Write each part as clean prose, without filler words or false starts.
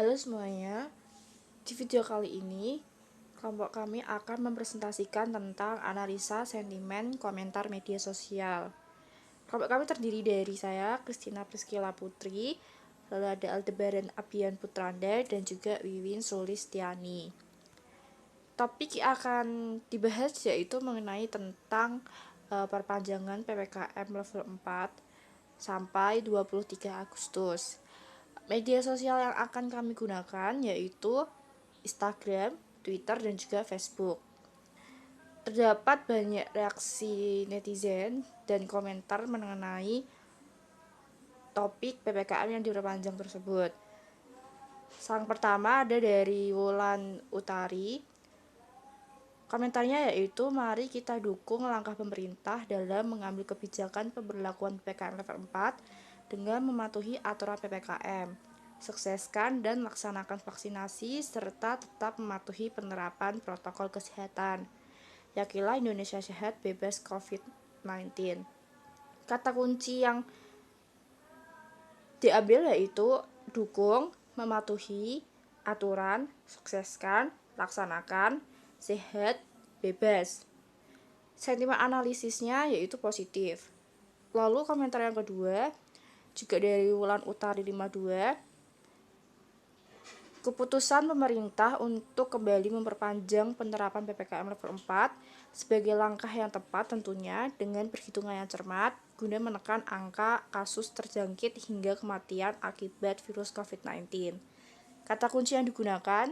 Halo semuanya, di video kali ini kelompok kami akan mempresentasikan tentang analisa sentimen komentar media sosial. Kelompok kami terdiri dari saya, Christina Priscilla Putri, lalu ada Aldebaran Abian Putranda, dan juga Wiwin Sulistiani. Topik yang akan dibahas yaitu mengenai tentang perpanjangan PPKM level 4 sampai 23 Agustus. Media sosial yang akan kami gunakan yaitu Instagram, Twitter, dan juga Facebook. Terdapat banyak reaksi netizen dan komentar mengenai topik PPKM yang diperpanjang tersebut. Sang pertama ada dari Wulan Utari. Komentarnya yaitu, mari kita dukung langkah pemerintah dalam mengambil kebijakan pemberlakuan PPKM level 4 dengan mematuhi aturan PPKM. Sukseskan dan laksanakan vaksinasi serta tetap mematuhi penerapan protokol kesehatan. Yakinlah Indonesia sehat bebas COVID-19. Kata kunci yang diambil yaitu dukung, mematuhi aturan, sukseskan, laksanakan, sehat, bebas. Sentimen analisisnya yaitu positif. Lalu komentar yang kedua juga dari Wulan Utari 52. Keputusan pemerintah untuk kembali memperpanjang penerapan PPKM level 4 sebagai langkah yang tepat tentunya dengan perhitungan yang cermat guna menekan angka kasus terjangkit hingga kematian akibat virus COVID-19. Kata kunci yang digunakan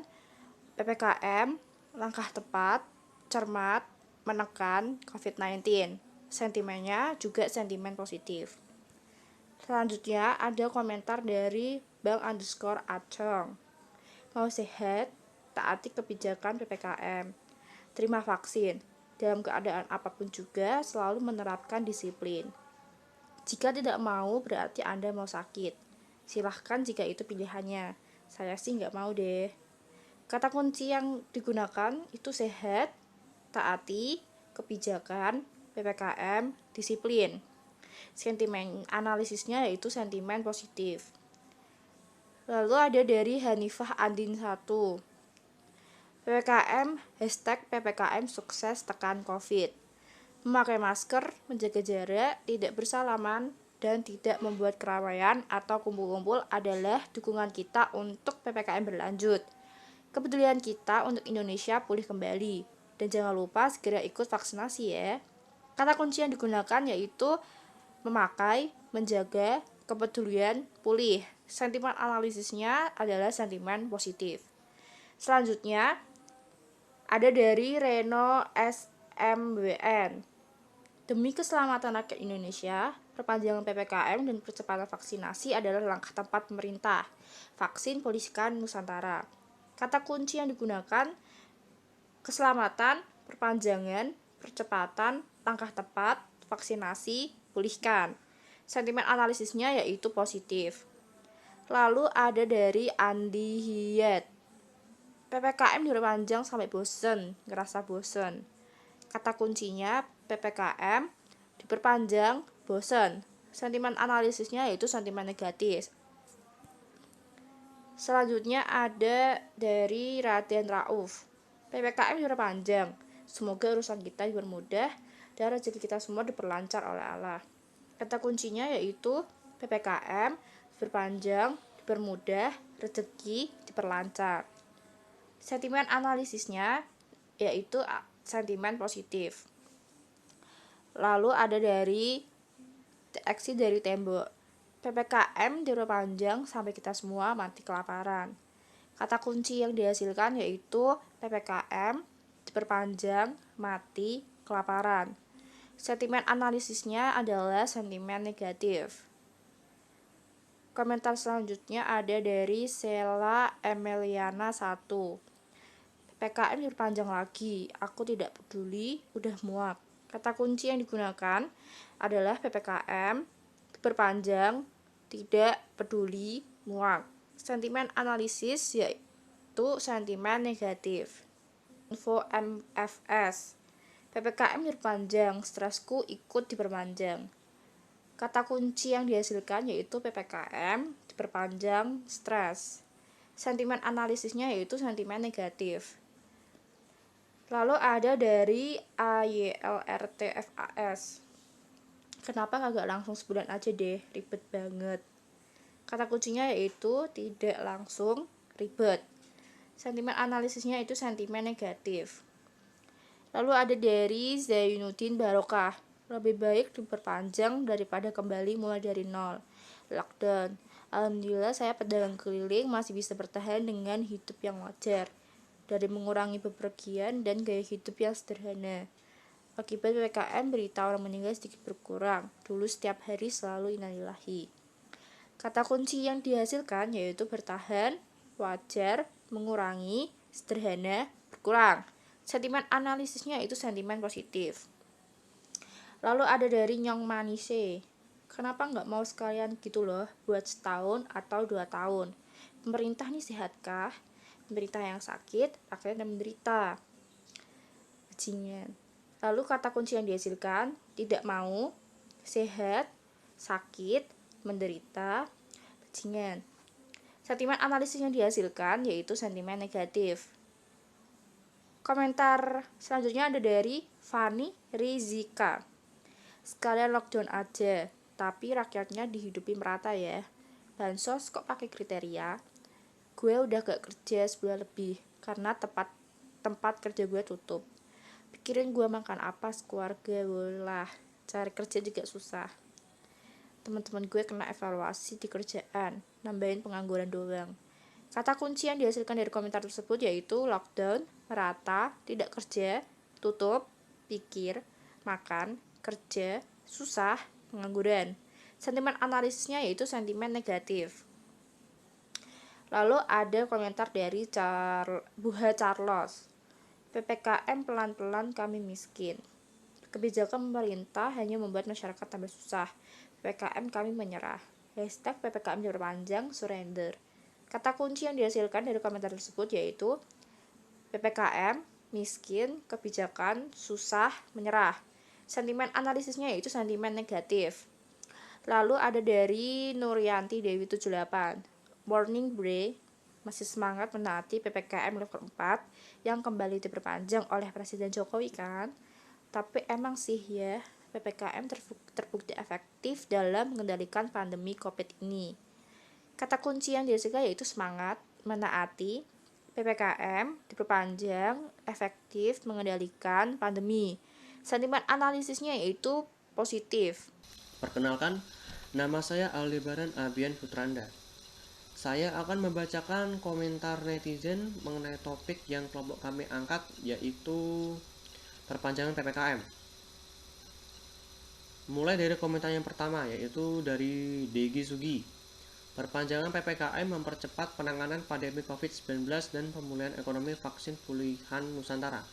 PPKM, langkah tepat, cermat, menekan COVID-19. Sentimennya juga sentimen positif. Selanjutnya ada komentar dari Bang_Acong. Mau sehat, taati kebijakan PPKM. Terima vaksin. Dalam keadaan apapun juga selalu menerapkan disiplin. Jika tidak mau berarti Anda mau sakit. Silahkan jika itu pilihannya. Saya sih nggak mau deh. Kata kunci yang digunakan itu sehat, taati, kebijakan, PPKM, disiplin. Sentimen analisisnya yaitu sentimen positif. Lalu ada dari Hanifah Andin 1. PPKM, #PPKM sukses tekan COVID. Memakai masker, menjaga jarak, tidak bersalaman, dan tidak membuat keramaian atau kumpul-kumpul adalah dukungan kita untuk PPKM berlanjut. Kepedulian kita untuk Indonesia pulih kembali. Dan jangan lupa segera ikut vaksinasi ya. Kata kunci yang digunakan yaitu memakai, menjaga, kepedulian, pulih. Sentimen analisisnya adalah sentimen positif. Selanjutnya ada dari Reno SMWN. Demi keselamatan rakyat Indonesia, perpanjangan PPKM dan percepatan vaksinasi adalah langkah tepat pemerintah. Vaksin polisikan Nusantara. Kata kunci yang digunakan keselamatan, perpanjangan, percepatan, langkah tepat, vaksinasi, pulihkan. Sentimen analisisnya yaitu positif. Lalu ada dari Andi Hiyat. PPKM diperpanjang sampai bosen, ngerasa bosen. Kata kuncinya PPKM diperpanjang, bosen. Sentimen analisisnya yaitu sentimen negatif. Selanjutnya ada dari Raden Rauf. PPKM diperpanjang. Semoga urusan kita dipermudah dan rezeki kita semua diperlancar oleh Allah. Kata kuncinya yaitu PPKM diperpanjang, dipermudah, rezeki diperlancar. Sentimen analisisnya yaitu sentimen positif. Lalu ada dari Aksi dari Tembok. PPKM diperpanjang sampai kita semua mati kelaparan. Kata kunci yang dihasilkan yaitu PPKM diperpanjang, mati kelaparan. Sentimen analisisnya adalah sentimen negatif. Komentar selanjutnya ada dari Sela Emeliana 1. PPKM diperpanjang lagi, aku tidak peduli, udah muak. Kata kunci yang digunakan adalah PPKM diperpanjang, tidak peduli, muak. Sentimen analisis yaitu sentimen negatif. Info MFS. PPKM diperpanjang, stresku ikut diperpanjang. Kata kunci yang dihasilkan yaitu PPKM diperpanjang, stres. Sentimen analisisnya yaitu sentimen negatif. Lalu ada dari AYLRTFAS. Kenapa kagak langsung sebulan aja deh, ribet banget. Kata kuncinya yaitu tidak langsung ribet. Sentimen analisisnya itu sentimen negatif. Lalu ada dari Zainuddin Barokah. Lebih baik diperpanjang daripada kembali mulai dari nol. Lockdown. Alhamdulillah saya pedagang keliling masih bisa bertahan dengan hidup yang wajar. Dari mengurangi bepergian dan gaya hidup yang sederhana. Akibat PPKM, berita orang meninggal sedikit berkurang. Dulu setiap hari selalu innalillahi. Kata kunci yang dihasilkan yaitu bertahan, wajar, mengurangi, sederhana, berkurang. Sentimen analisisnya itu sentimen positif. Lalu ada dari Nyong Manise. Kenapa nggak mau sekalian gitu loh, buat setahun atau 2 tahun? Pemerintah nih sehatkah? Pemerintah yang sakit, rakyat yang menderita. Bajingan. Lalu kata kunci yang dihasilkan, tidak mau, sehat, sakit, menderita, bajingan. Sentimen analisis yang dihasilkan yaitu sentimen negatif. Komentar selanjutnya ada dari Fani Rizika. Sekalian lockdown aja, tapi rakyatnya dihidupi merata ya. Bansos kok pakai kriteria? Gue udah gak kerja sebulan lebih karena tempat kerja gue tutup. Pikirin gue makan apa sekeluarga gue lah. Cari kerja juga susah. Teman-teman gue kena evaluasi di kerjaan, nambahin pengangguran doang. Kata kunci yang dihasilkan dari komentar tersebut yaitu lockdown, merata, tidak kerja, tutup, pikir, makan, kerja, susah, pengangguran. Sentimen analisisnya yaitu sentimen negatif. Lalu ada komentar dari Buha Charles. PPKM pelan-pelan kami miskin. Kebijakan pemerintah hanya membuat masyarakat tambah susah. PPKM kami menyerah. Hashtag PPKM diperpanjang, surrender. Kata kunci yang dihasilkan dari komentar tersebut yaitu PPKM, miskin, kebijakan, susah, menyerah. Sentimen analisisnya yaitu sentimen negatif. Lalu ada dari Nuryanti Dewi 78. Morning Bre masih semangat menaati PPKM level 4 yang kembali diperpanjang oleh Presiden Jokowi kan? Tapi emang sih ya, PPKM terbukti efektif dalam mengendalikan pandemi COVID ini. Kata kunci yang dihasilkan yaitu semangat, menaati, PPKM diperpanjang, efektif mengendalikan pandemi. Sentimen analisisnya yaitu positif. Perkenalkan, nama saya Aldebaran Abian Putranda. Saya akan membacakan komentar netizen mengenai topik yang kelompok kami angkat, yaitu perpanjangan PPKM. Mulai dari komentar yang pertama, yaitu dari Degi Sugi. Perpanjangan PPKM mempercepat penanganan pandemi COVID-19 dan pemulihan ekonomi vaksin pulihan Nusantara.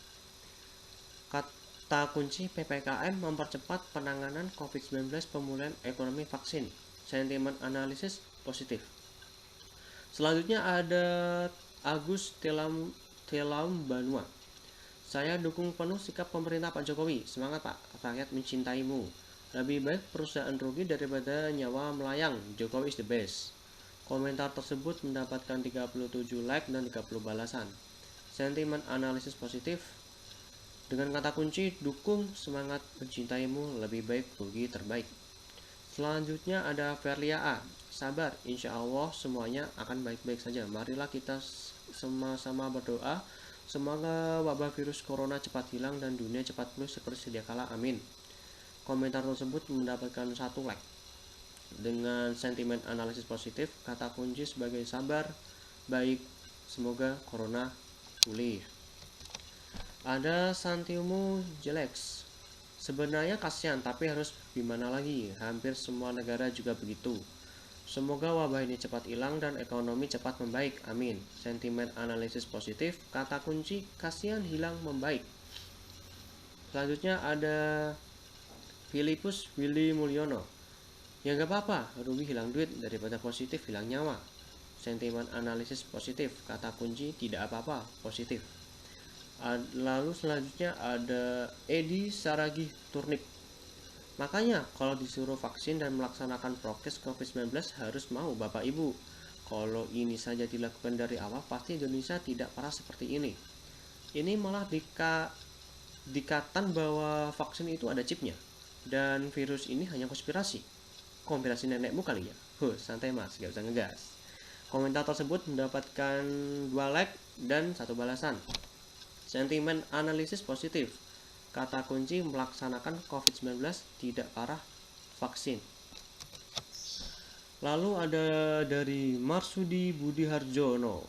Kata kunci PPKM mempercepat penanganan COVID-19 pemulihan ekonomi vaksin. Sentimen analisis positif. Selanjutnya ada Agus Telam Banua. Saya dukung penuh sikap pemerintah Pak Jokowi. Semangat Pak, rakyat mencintaimu. Lebih baik perusahaan rugi daripada nyawa melayang. Jokowi is the best. Komentar tersebut mendapatkan 37 like dan 30 balasan. Sentimen analisis positif. Dengan kata kunci dukung, semangat mencintaimu, lebih baik rugi terbaik. Selanjutnya ada Verlia A. Sabar, insya Allah semuanya akan baik-baik saja. Marilah kita sama-sama berdoa. Semoga wabah virus corona cepat hilang dan dunia cepat pulih seperti sedia kala. Amin. Komentar tersebut mendapatkan 1 like. Dengan sentimen analisis positif, kata kunci sebagai sabar, baik, semoga corona pulih. Ada Santiumu Jelex. Sebenarnya kasihan, tapi harus gimana lagi? Hampir semua negara juga begitu. Semoga wabah ini cepat hilang dan ekonomi cepat membaik. Amin. Sentimen analisis positif, kata kunci kasihan hilang membaik. Selanjutnya ada Filipus Willy Mulyono. Ya gak apa-apa, rugi hilang duit daripada positif hilang nyawa. Sentimen analisis positif, kata kunci tidak apa-apa, positif. Lalu selanjutnya ada Edi Saragih Turnip. Makanya kalau disuruh vaksin dan melaksanakan prokes COVID-19 harus mau Bapak Ibu. Kalau ini saja dilakukan dari awal, pasti Indonesia tidak parah seperti ini. Ini malah dikatakan bahwa vaksin itu ada chipnya. Dan virus ini hanya konspirasi. Konspirasi nenekmu kali ya? Santai mas, gak usah ngegas. Komentar tersebut mendapatkan 2 like dan 1 balasan. Sentimen analisis positif. Kata kunci melaksanakan COVID-19 tidak parah vaksin. Lalu ada dari Marsudi Budiharjono.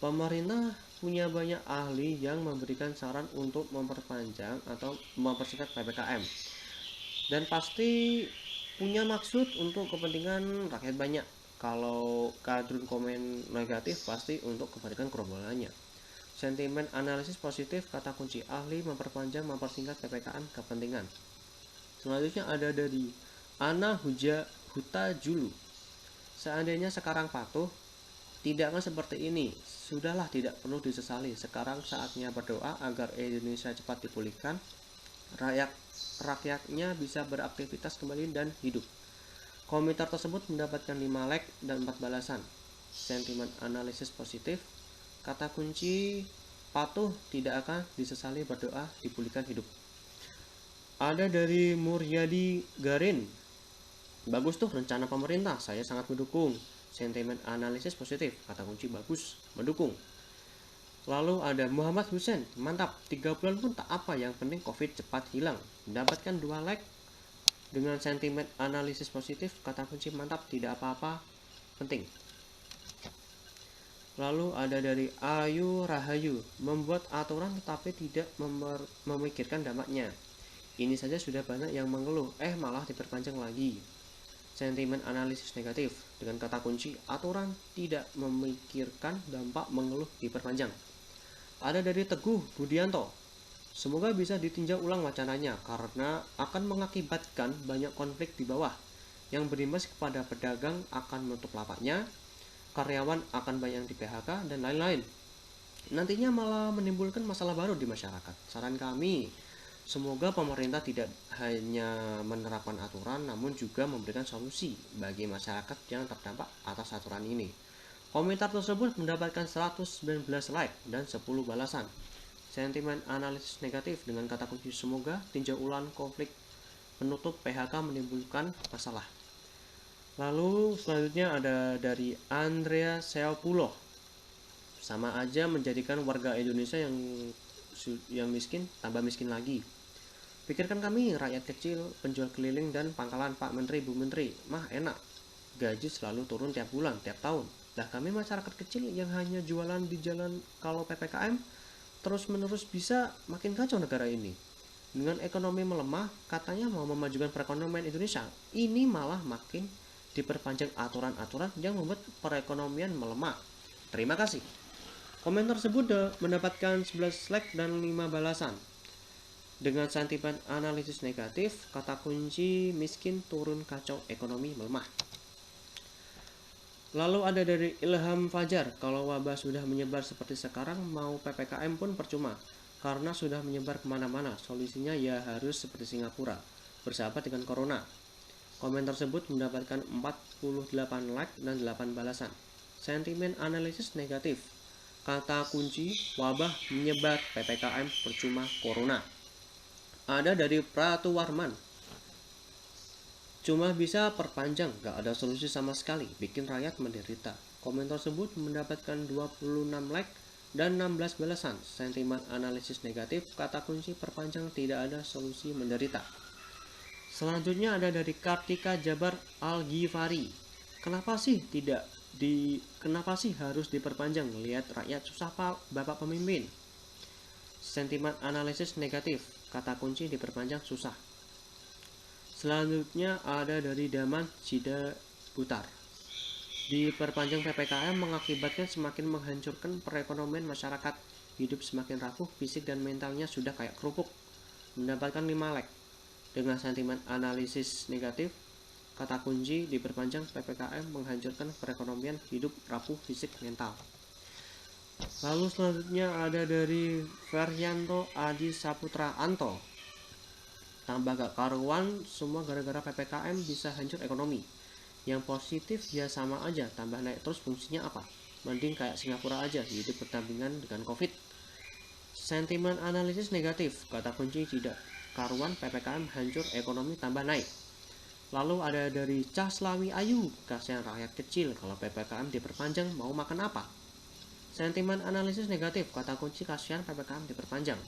Pemerintah punya banyak ahli yang memberikan saran untuk memperpanjang atau mempersingkat PPKM. Dan pasti punya maksud untuk kepentingan rakyat banyak. Kalau kadrun komen negatif pasti untuk kepentingan gerombolannya. Sentimen analisis positif, kata kunci ahli memperpanjang mempersingkat PPKM kepentingan. Selanjutnya ada dari Ana Huta Julu. Seandainya sekarang patuh, tidak akan seperti ini. Sudahlah, tidak perlu disesali. Sekarang saatnya berdoa agar Indonesia cepat dipulihkan, rakyatnya bisa beraktivitas kembali dan hidup. Komentar tersebut mendapatkan 5 like dan 4 balasan. Sentimen analisis positif, kata kunci patuh, tidak akan disesali, berdoa dipulihkan hidup. Ada dari Muryadi Garin. Bagus tuh rencana pemerintah, saya sangat mendukung. Sentimen analisis positif, kata kunci bagus, mendukung. Lalu ada Muhammad Hussein, mantap, 3 bulan pun tak apa, yang penting COVID cepat hilang. Mendapatkan 2 like dengan sentimen analisis positif, kata kunci mantap, tidak apa-apa, penting. Lalu ada dari Ayu Rahayu, membuat aturan tetapi tidak memikirkan dampaknya. Ini saja sudah banyak yang mengeluh, malah diperpanjang lagi. Sentimen analisis negatif dengan kata kunci aturan tidak memikirkan dampak, mengeluh, diperpanjang. Ada dari Teguh Budianto, semoga bisa ditinjau ulang wacananya karena akan mengakibatkan banyak konflik di bawah yang berimbas kepada pedagang akan menutup lapaknya, karyawan akan banyak di PHK dan lain-lain. Nantinya malah menimbulkan masalah baru di masyarakat. Saran kami, semoga pemerintah tidak hanya menerapkan aturan namun juga memberikan solusi bagi masyarakat yang terdampak atas aturan ini. Komentar tersebut mendapatkan 119 like dan 10 balasan. Sentimen analisis negatif dengan kata kunci semoga tinjau ulang konflik penutup PHK menimbulkan masalah. Lalu selanjutnya ada dari Andrea Seopulo. Sama aja menjadikan warga Indonesia yang miskin tambah miskin lagi. Pikirkan kami rakyat kecil, penjual keliling dan pangkalan Pak Menteri, Bu Menteri, mah enak. Gaji selalu turun tiap bulan, tiap tahun. Lah kami masyarakat kecil yang hanya jualan di jalan kalau PPKM terus menerus, bisa makin kacau negara ini. Dengan ekonomi melemah, katanya mau memajukan perekonomian Indonesia, ini malah makin diperpanjang aturan-aturan yang membuat perekonomian melemah. Terima kasih. Komentar tersebut mendapatkan 11 like dan 5 balasan. Dengan sentimen analisis negatif, kata kunci miskin turun, kacau, ekonomi melemah. Lalu ada dari Ilham Fajar, kalau wabah sudah menyebar seperti sekarang, mau PPKM pun percuma, karena sudah menyebar kemana-mana. Solusinya ya harus seperti Singapura, bersahabat dengan Corona. Komentar tersebut mendapatkan 48 like dan 8 balasan. Sentimen analisis negatif, kata kunci wabah menyebar, PPKM percuma, Corona. Ada dari Pratu Warman, cuma bisa perpanjang, gak ada solusi sama sekali, bikin rakyat menderita. Komentar tersebut mendapatkan 26 like dan 16 balasan. Sentimen analisis negatif, kata kunci perpanjang, tidak ada solusi, menderita. Selanjutnya ada dari Kartika Jabar Al-Ghifari. Kenapa sih harus diperpanjang? Lihat rakyat susah Pak, Bapak pemimpin. Sentimen analisis negatif, kata kunci diperpanjang susah. Selanjutnya ada dari Daman Cida Butar. Diperpanjang PPKM mengakibatkan semakin menghancurkan perekonomian masyarakat. Hidup semakin rapuh, fisik dan mentalnya sudah kayak kerupuk. Mendapatkan 5 like. Dengan sentimen analisis negatif, kata kunci diperpanjang PPKM menghancurkan perekonomian, hidup rapuh, fisik, mental. Lalu selanjutnya ada dari Feryanto Adi Saputra Anto. Tambah gak karuan, semua gara-gara PPKM bisa hancur ekonomi. Yang positif ya sama aja, tambah naik terus fungsinya apa? Mending kayak Singapura aja, hidup berdampingan dengan COVID. Sentimen analisis negatif, kata kunci tidak karuan, PPKM hancur, ekonomi tambah naik. Lalu ada dari Cah Slawi Ayu, kasihan rakyat kecil, kalau PPKM diperpanjang mau makan apa? Sentimen analisis negatif, kata kunci kasihan PPKM diperpanjang.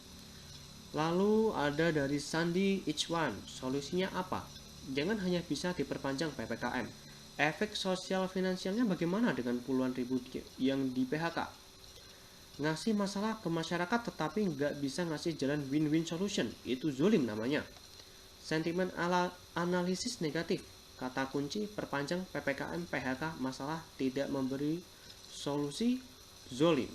Lalu ada dari Sandi Ichwan, solusinya apa? Jangan hanya bisa diperpanjang PPKM. Efek sosial finansialnya bagaimana dengan puluhan ribu yang di PHK? Ngasih masalah ke masyarakat tetapi nggak bisa ngasih jalan win-win solution, itu zolim namanya. Sentimen analisis negatif, kata kunci perpanjang PPKM PHK masalah tidak memberi solusi, zolim.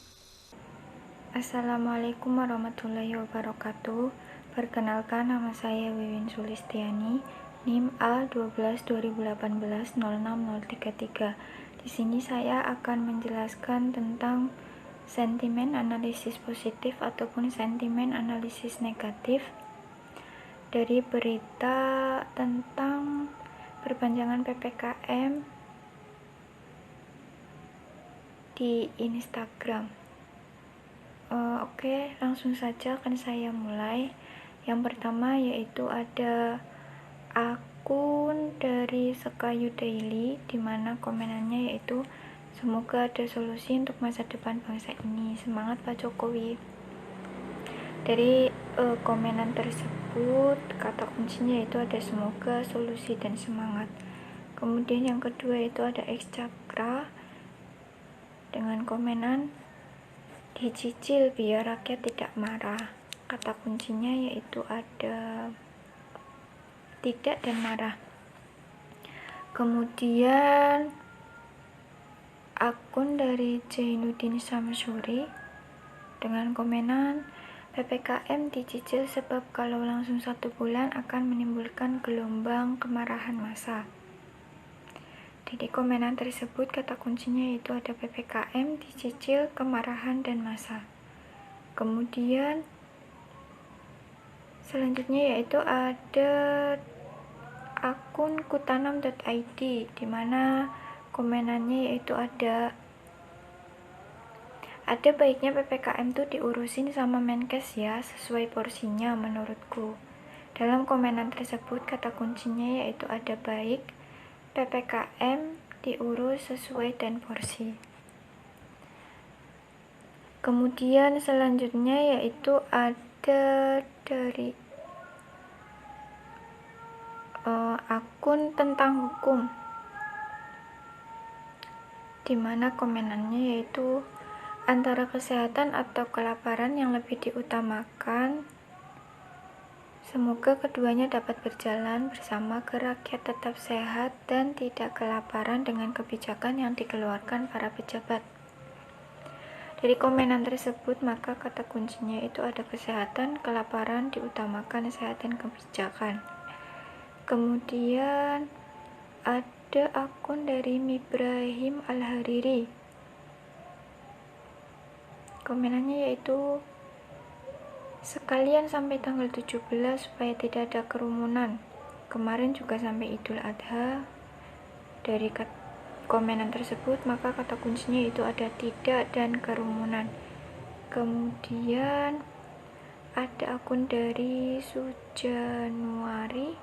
Assalamualaikum warahmatullahi wabarakatuh. Perkenalkan, nama saya Wiwin Sulistiani, NIM A12 2018 06033. Di sini saya akan menjelaskan tentang sentimen analisis positif ataupun sentimen analisis negatif dari berita tentang perpanjangan PPKM di Instagram. Oke, langsung saja akan saya mulai. Yang pertama yaitu ada akun dari Sekayu Daily, dimana komenannya yaitu semoga ada solusi untuk masa depan bangsa ini, semangat Pak Jokowi. Dari komenan tersebut, kata kuncinya yaitu ada semoga, solusi, dan semangat. Kemudian yang kedua yaitu ada X Cakra dengan komenan dicicil biar rakyat tidak marah. Kata kuncinya yaitu ada tidak dan marah. Kemudian akun dari Jainuddin Samsuri dengan komenan PPKM dicicil sebab kalau langsung 1 bulan akan menimbulkan gelombang kemarahan massa. Di komenan tersebut kata kuncinya yaitu ada PPKM dicicil, kemarahan, dan massa. Kemudian selanjutnya yaitu ada akun kutanam.id, dimana komenannya yaitu ada baiknya PPKM tuh diurusin sama Menkes ya, sesuai porsinya menurutku. Dalam komenan tersebut kata kuncinya yaitu ada baik PPKM diurus sesuai dan porsi. Kemudian selanjutnya yaitu ada dari akun tentang hukum, dimana komenannya yaitu antara kesehatan atau kelaparan yang lebih diutamakan. Semoga keduanya dapat berjalan bersama agar rakyat tetap sehat dan tidak kelaparan dengan kebijakan yang dikeluarkan para pejabat. Dari komenan tersebut, maka kata kuncinya itu ada kesehatan, kelaparan, diutamakan sehat dan kebijakan. Kemudian ada akun dari Mibrahim Al-Hariri. Komenannya yaitu sekalian sampai tanggal 17 supaya tidak ada kerumunan. Kemarin juga sampai Idul Adha. Dari komenan tersebut maka kata kuncinya itu ada tidak dan kerumunan. Kemudian ada akun dari Sujanuari,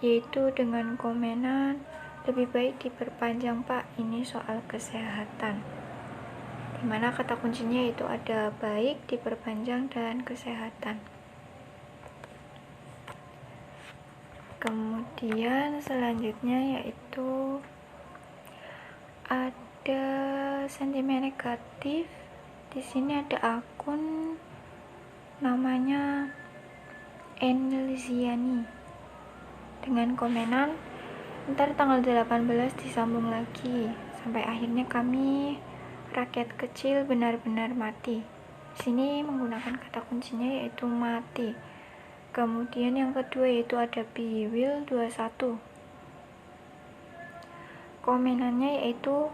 yaitu dengan komenan lebih baik diperpanjang Pak, ini soal kesehatan, dimana kata kuncinya itu ada baik, diperpanjang, dan kesehatan. Kemudian selanjutnya yaitu ada sentimen negatif. Di sini ada akun namanya Enliziani dengan komenan ntar tanggal 18 disambung lagi sampai akhirnya kami rakyat kecil benar-benar mati. Di sini menggunakan kata kuncinya yaitu mati. Kemudian yang kedua yaitu ada Biwil 21. Komenannya yaitu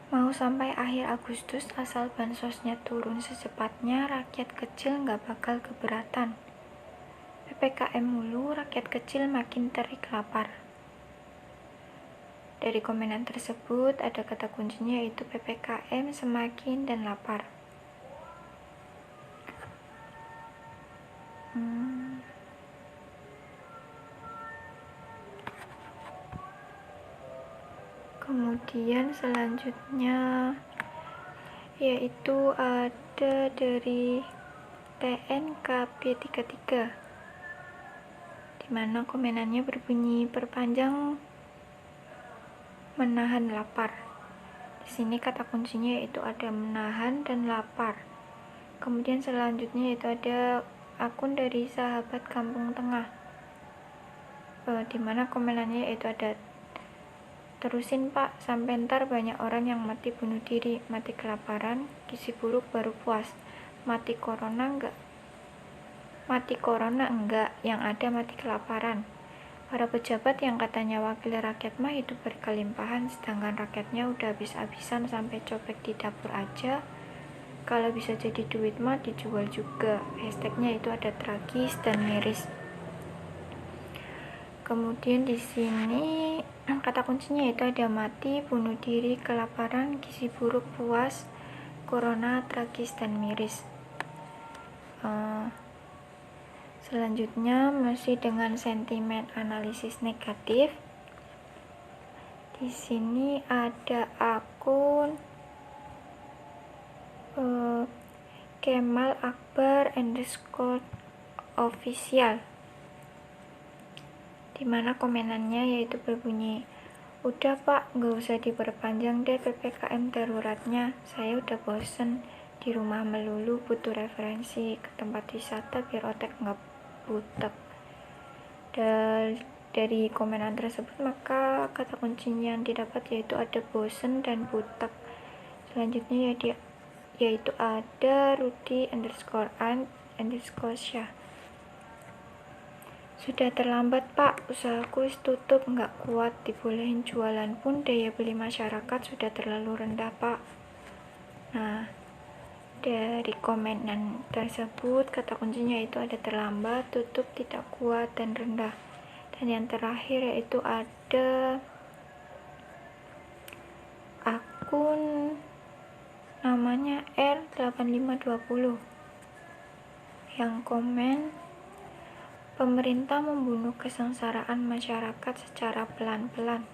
mau sampai akhir Agustus asal bansosnya turun secepatnya, rakyat kecil nggak bakal keberatan. PPKM mulu, rakyat kecil makin terik lapar. Dari komenan tersebut ada kata kuncinya yaitu PPKM semakin dan lapar. Kemudian selanjutnya yaitu ada dari TNKP33, di mana komenannya berbunyi perpanjang menahan lapar. Di sini kata kuncinya yaitu ada menahan dan lapar. Kemudian selanjutnya yaitu ada akun dari Sahabat Kampung Tengah, di mana komenannya yaitu ada terusin pak, sampai ntar banyak orang yang mati bunuh diri, mati kelaparan, gizi buruk baru puas, mati corona enggak, yang ada mati kelaparan. Para pejabat yang katanya wakil rakyat mah hidup berkelimpahan, sedangkan rakyatnya udah habis-habisan sampai copek di dapur aja. Kalau bisa jadi duit mah dijual juga. Hashtagnya itu ada tragis dan miris. Kemudian di sini kata kuncinya itu ada mati, bunuh diri, kelaparan, gizi buruk, puas, corona, tragis dan miris. Selanjutnya masih dengan sentimen analisis negatif. Di sini ada akun Kemal Akbar _official, dimana komenannya yaitu berbunyi, udah pak, gak usah diperpanjang deh PPKM daruratnya, saya udah bosen di rumah melulu, butuh referensi ke tempat wisata biar otak gak butek. Dari komenan tersebut maka kata kuncinya yang didapat yaitu ada bosen dan butek. Selanjutnya yaitu ada Rudy_an_syah. Sudah terlambat pak, usahaku tutup, nggak kuat, dibolehin jualan pun daya beli masyarakat sudah terlalu rendah pak. Nah, dari komenan tersebut kata kuncinya itu ada terlambat, tutup, tidak kuat, dan rendah. Dan yang terakhir yaitu ada akun namanya R8520 yang komen, pemerintah membunuh kesengsaraan masyarakat secara pelan-pelan.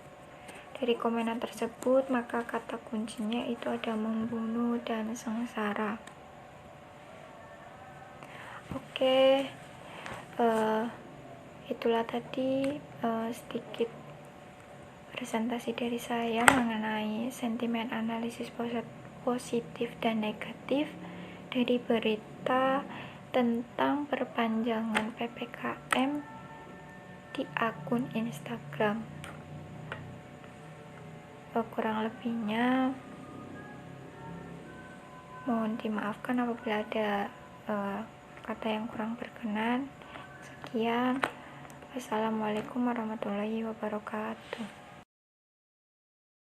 Dari komenan tersebut maka kata kuncinya itu ada membunuh dan sengsara. Oke, itulah tadi sedikit presentasi dari saya mengenai sentimen analisis positif dan negatif dari berita tentang perpanjangan PPKM di akun Instagram. Kurang lebihnya mohon dimaafkan apabila ada kata yang kurang berkenan. Sekian, wassalamualaikum warahmatullahi wabarakatuh.